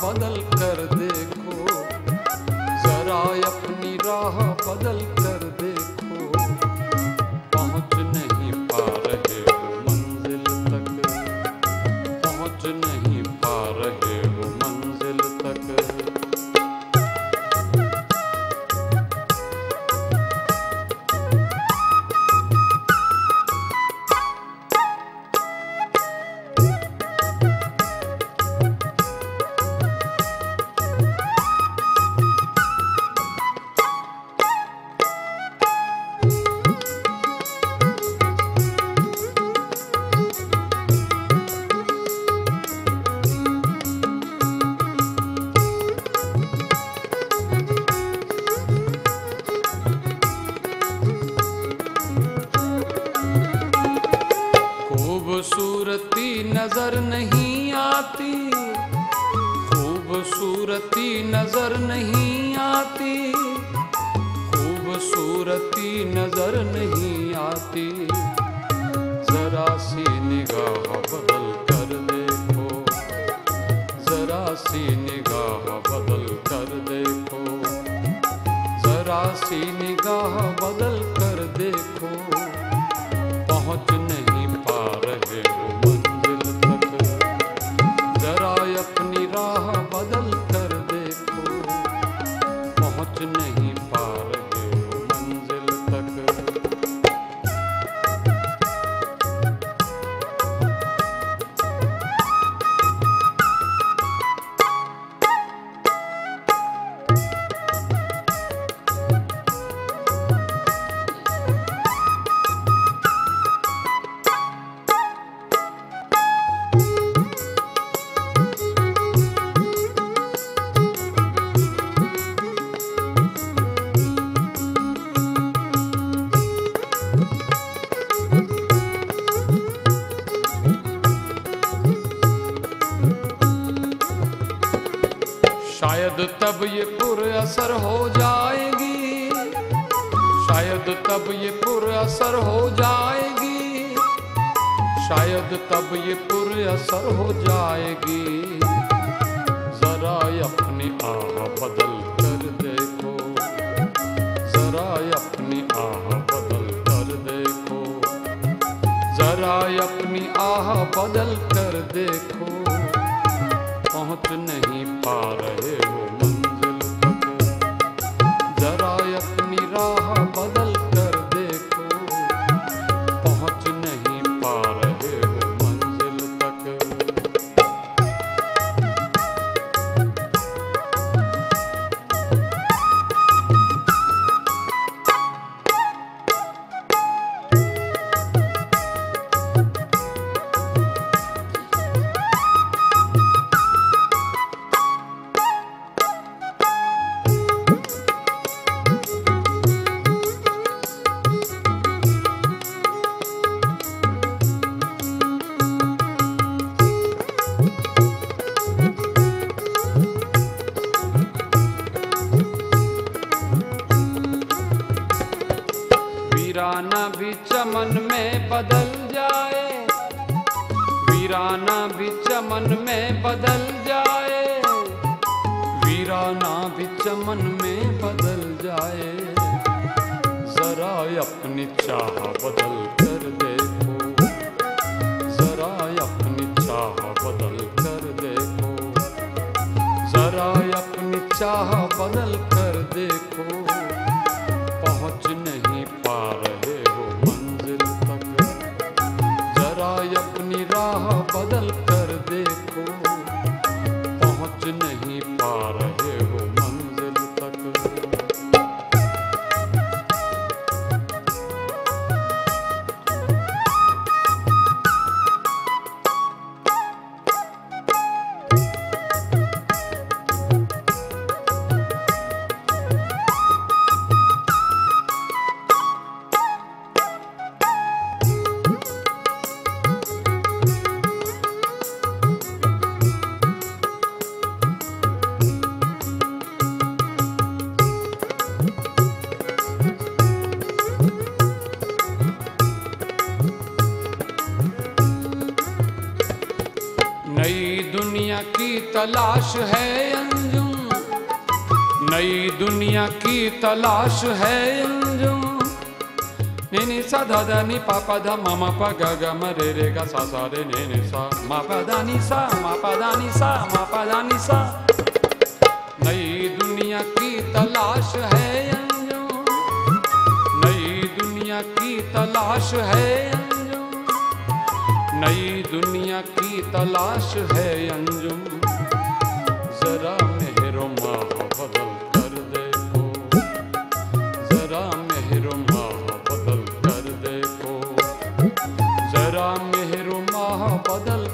बदल कर देखो, जरा अपनी राह बदल कर देखो। पहुँच नहीं पा रहे हो मंजिल तक, पहुँच नहीं पा रहे हो मंजिल तक। खूबसूरती नजर नहीं आती, खूबसूरती नजर नहीं आती, खूबसूरती नजर नहीं आती। जरा सी निगाह बदल कर देखो, जरा सी निगाह बदल कर देखो, जरा सी निगाह बदल कर देखो। पहुँच नहीं पा रहे हो मंजिल तक, जरा अपनी राह बदल कर देखो। पहुँच नहीं पा रहे हो मंजिल तक। शायद तब ये पुरअसर हो जाएगी, शायद तब ये पुरअसर हो जाएगी, शायद तब ये पुरअसर हो जाएगी। जरा अपनी आह बदल कर देखो, जरा अपनी आह बदल कर देखो, जरा अपनी आह बदल कर देखो। पहुँच नहीं पा रहे हो मंजिल तक, जरा अपनी राह बदल कर देखो। पहुँच नहीं पा रहे हो मंजिल तक। वीराना भी चमन में बदल जाए, वीराना भी चमन में बदल जाए, वीराना भी चमन में बदल जाए। जरा अपनी चाह बदल कर देखो, जरा अपनी चाह बदल कर देखो, जरा अपनी चाह बदल कर देखो। पहुँच नहीं पा रहे हो मंजिल तक, जरा अपनी राह बदल कर देखो। पहुँच नहीं पा रहे हो मंजिल तक। दुनिया की तलाश है अंजुम, नई दुनिया की तलाश है अंजुम। नि नि सा धा धा नि पा पा धा मा मा पा गा गा म रे रे गा सा सा रे नि नि सा मा पा धा नि सा मा पा धा नि सा मा पा धा नि सा। नई दुनिया की तलाश है अंजुम, नई दुनिया की तलाश है अंजुम, नई दुनिया की तलाश है अंजुम। जरा मेहरो माह बदल कर देखो, जरा मेहरो माह बदल कर देखो, जरा मेहरो माह बदल